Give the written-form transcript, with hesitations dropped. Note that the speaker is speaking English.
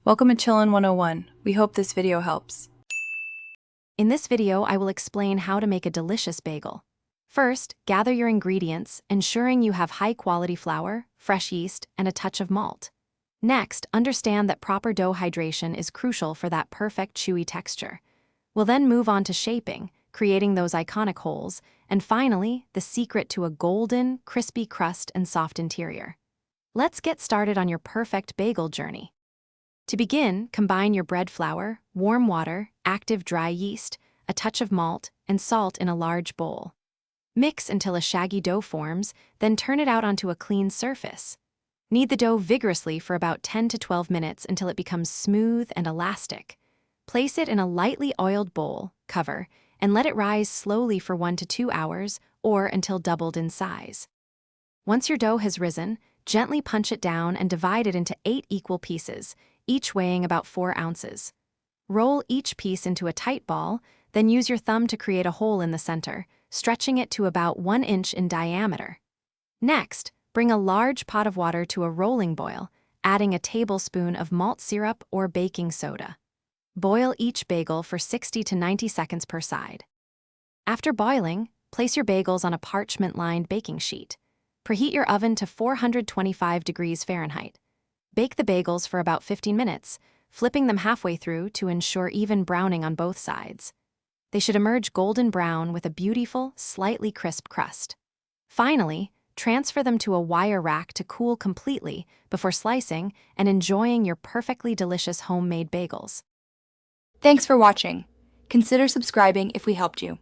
Welcome to Chillin' 101. We hope this video helps. In this video, I will explain how to make a delicious bagel. First, gather your ingredients, ensuring you have high-quality flour, fresh yeast, and a touch of malt. Next, understand that proper dough hydration is crucial for that perfect chewy texture. We'll then move on to shaping, creating those iconic holes, and finally, the secret to a golden, crispy crust and soft interior. Let's get started on your perfect bagel journey. To begin, combine your bread flour, warm water, active dry yeast, a touch of malt, and salt in a large bowl. Mix until a shaggy dough forms, then turn it out onto a clean surface. Knead the dough vigorously for about 10 to 12 minutes until it becomes smooth and elastic. Place it in a lightly oiled bowl, cover, and let it rise slowly for 1 to 2 hours or until doubled in size. Once your dough has risen, gently punch it down and divide it into 8 equal pieces, each weighing about 4 ounces. Roll each piece into a tight ball, then use your thumb to create a hole in the center, stretching it to about 1 inch in diameter. Next, bring a large pot of water to a rolling boil, adding a tablespoon of malt syrup or baking soda. Boil each bagel for 60 to 90 seconds per side. After boiling, place your bagels on a parchment-lined baking sheet. Preheat your oven to 425 degrees Fahrenheit. Bake the bagels for about 15 minutes, flipping them halfway through to ensure even browning on both sides. They should emerge golden brown with a beautiful, slightly crisp crust. Finally, transfer them to a wire rack to cool completely before slicing and enjoying your perfectly delicious homemade bagels. Thanks for watching. Consider subscribing if we helped you.